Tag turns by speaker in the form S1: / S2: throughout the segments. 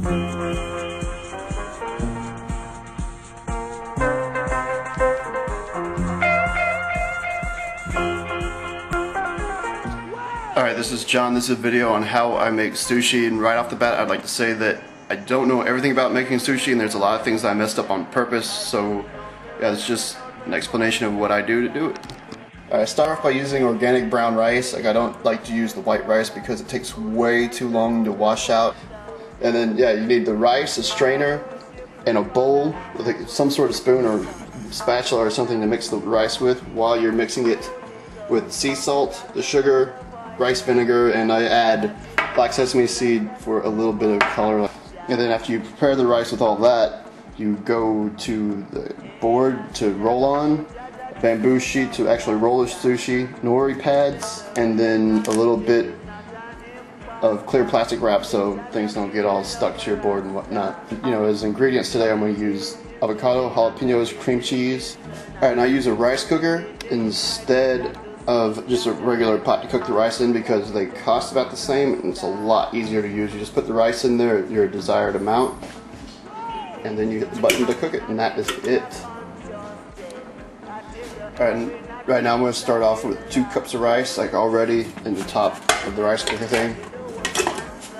S1: Alright, this is John. This is a video on how I make sushi, and right off the bat I'd like to say that I don't know everything about making sushi, and there's a lot of things that I messed up on purpose, so yeah, it's just an explanation of what I do to do it. I start off by using organic brown rice. Like, I don't like to use the white rice because it takes way too long to wash out. And then yeah, you need the rice, a strainer, and a bowl with like some sort of spoon or spatula or something to mix the rice with while you're mixing it with sea salt, the sugar, rice vinegar, and I add black sesame seed for a little bit of color. And then after you prepare the rice with all that, you go to the board to roll on, a bamboo sheet to actually roll the sushi, nori pads, and then a little bit of clear plastic wrap so things don't get all stuck to your board and whatnot. You know, as ingredients today I'm going to use avocado, jalapenos, cream cheese. Alright, and I use a rice cooker instead of just a regular pot to cook the rice in because they cost about the same and it's a lot easier to use. You just put the rice in there, your desired amount, and then you hit the button to cook it, and that is it. Alright, and right now I'm going to start off with 2 cups of rice, like already in the top of the rice cooker thing.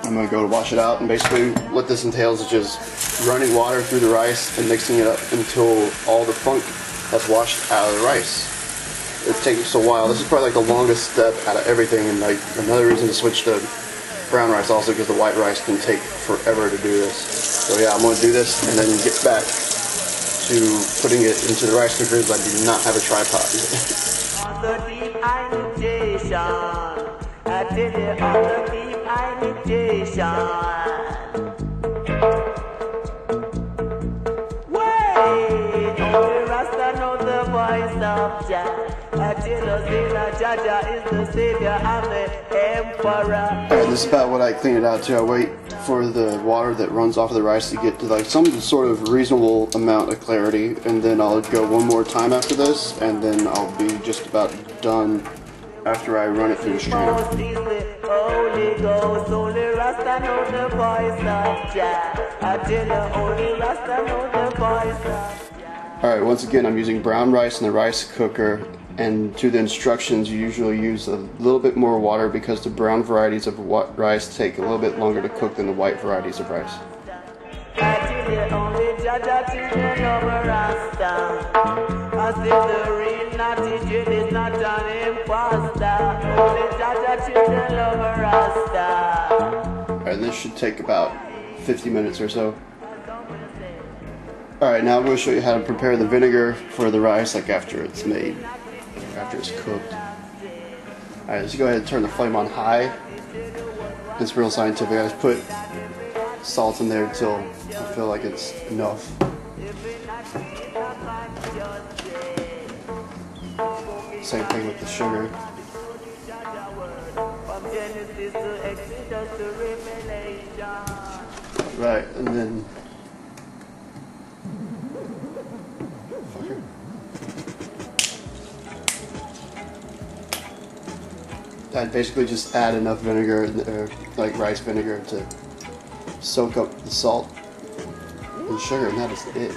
S1: I'm going to go to wash it out, and basically what this entails is just running water through the rice and mixing it up until all the funk has washed out of the rice. It takes a while. This is probably like the longest step out of everything, and like another reason to switch to brown rice also because the white rice can take forever to do this. So yeah, I'm going to do this and then get back to putting it into the rice cooker because I do not have a tripod. Alright, this is about what I clean it out to. I wait for the water that runs off of the rice to get to like some sort of reasonable amount of clarity, and then I'll go one more time after this, and then I'll be just about done after I run it through the strainer. Alright, once again I'm using brown rice in the rice cooker, and to the instructions you usually use a little bit more water because the brown varieties of rice take a little bit longer to cook than the white varieties of rice. Alright, this should take about 50 minutes or so. Alright, now I'm going to show you how to prepare the vinegar for the rice, like after it's made, after it's cooked. Alright, let's go ahead and turn the flame on high. It's real scientific. I just put salt in there until I feel like it's enough. Same thing with the sugar. Right, and then I'd basically just add enough vinegar, or like rice vinegar, to soak up the salt and sugar, and that is it.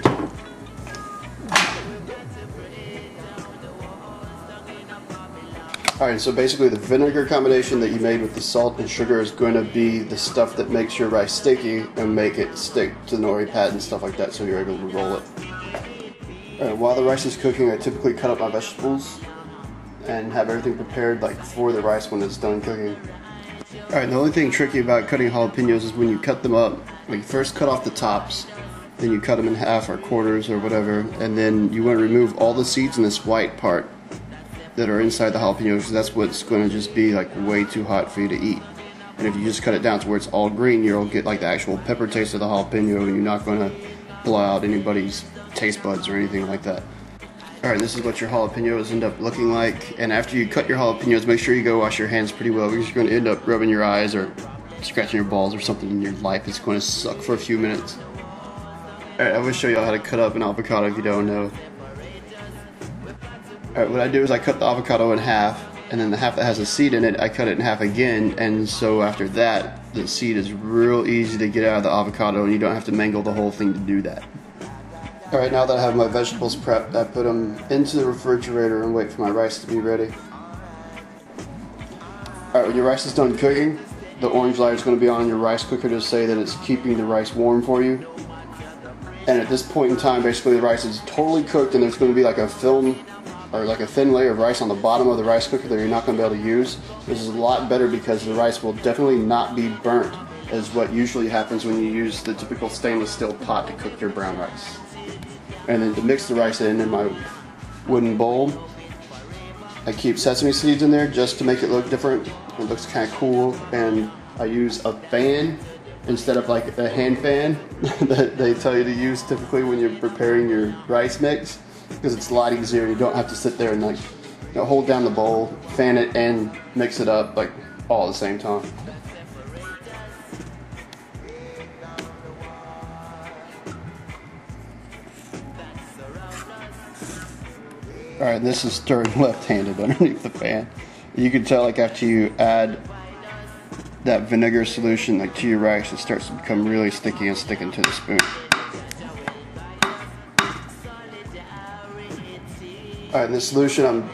S1: Alright, so basically the vinegar combination that you made with the salt and sugar is going to be the stuff that makes your rice sticky and make it stick to the nori pad and stuff like that, so you're able to roll it. Alright, while the rice is cooking, I typically cut up my vegetables and have everything prepared like for the rice when it's done cooking. Alright, the only thing tricky about cutting jalapenos is when you cut them up, like you first cut off the tops, then you cut them in half or quarters or whatever, and then you want to remove all the seeds in this white part that are inside the jalapenos, because that's what's going to just be like way too hot for you to eat. And if you just cut it down to where it's all green, you'll get like the actual pepper taste of the jalapeno, and you're not going to blow out anybody's taste buds or anything like that. Alright, this is what your jalapenos end up looking like, and after you cut your jalapenos, make sure you go wash your hands pretty well, because you're going to end up rubbing your eyes or scratching your balls or something in your life. It's going to suck for a few minutes. Alright, I will show you how to cut up an avocado if you don't know. Alright, what I do is I cut the avocado in half, and then the half that has a seed in it, I cut it in half again, and so after that, the seed is real easy to get out of the avocado, and you don't have to mangle the whole thing to do that. Alright, now that I have my vegetables prepped, I put them into the refrigerator and wait for my rice to be ready. Alright, when your rice is done cooking, the orange light is going to be on your rice cooker to say that it's keeping the rice warm for you. And at this point in time, basically the rice is totally cooked, and there's going to be like a film or like a thin layer of rice on the bottom of the rice cooker that you're not going to be able to use. This is a lot better because the rice will definitely not be burnt, as what usually happens when you use the typical stainless steel pot to cook your brown rice. And then to mix the rice in my wooden bowl, I keep sesame seeds in there just to make it look different. It looks kind of cool, and I use a fan instead of like a hand fan that they tell you to use typically when you're preparing your rice mix, because it's a lot easier. You don't have to sit there and like hold down the bowl, fan it, and mix it up like all at the same time. Alright, this is stirred left-handed underneath the fan. You can tell like after you add that vinegar solution like to your rice, it starts to become really sticky and sticking to the spoon. Alright, in this solution I'm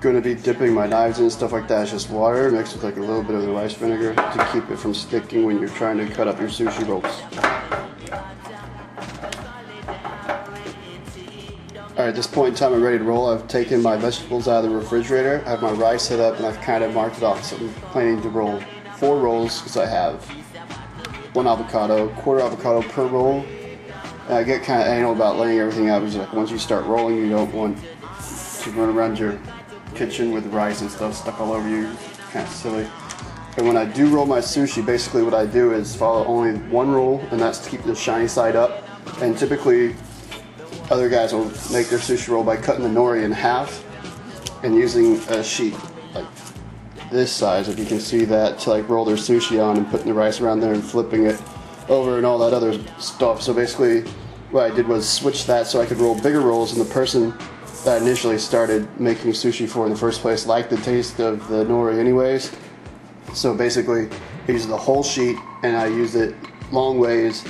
S1: going to be dipping my knives in and stuff like that. It's just water mixed with like a little bit of the rice vinegar to keep it from sticking when you're trying to cut up your sushi rolls. Alright, at this point in time I'm ready to roll. I've taken my vegetables out of the refrigerator. I have my rice set up and I've kind of marked it off. So I'm planning to roll 4 rolls because I have 1 avocado, quarter avocado per roll. And I get kind of anal about laying everything out because like once you start rolling, you don't want to run around your kitchen with rice and stuff stuck all over you. Kind of silly. And when I do roll my sushi, basically what I do is follow only 1 roll, and that's to keep the shiny side up. And typically other guys will make their sushi roll by cutting the nori in half and using a sheet like this size, if you can see that, to like roll their sushi on, and putting the rice around there and flipping it over and all that other stuff. So basically what I did was switch that so I could roll bigger rolls, and the person that I initially started making sushi for in the first place liked the taste of the nori anyways. So basically I used the whole sheet and I used it long ways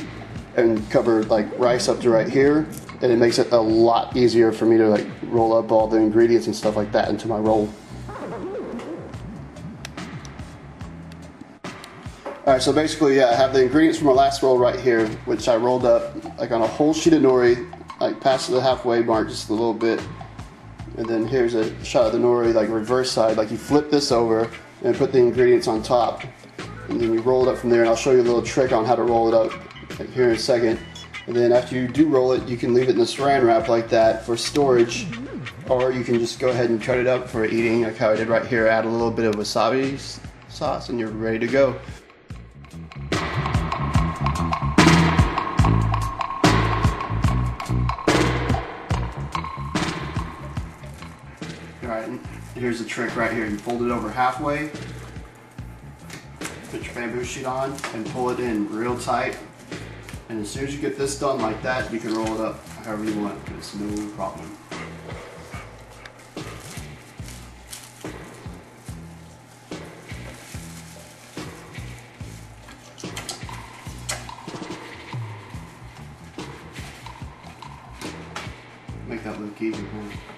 S1: and covered like rice up to right here. And it makes it a lot easier for me to like roll up all the ingredients and stuff like that into my roll. Alright, so basically, yeah, I have the ingredients for my last roll right here, which I rolled up like on a whole sheet of nori, like past the halfway mark just a little bit. And then here's a shot of the nori, like reverse side, like you flip this over and put the ingredients on top. And then you roll it up from there, and I'll show you a little trick on how to roll it up like here in a second. And then after you do roll it, you can leave it in the saran wrap like that for storage, or you can just go ahead and cut it up for eating, like how I did right here. Add a little bit of wasabi sauce and you're ready to go. Alright, here's the trick right here. You fold it over halfway, put your bamboo sheet on, and pull it in real tight. And as soon as you get this done like that, you can roll it up however you want. It's no problem. Make that look easy, huh?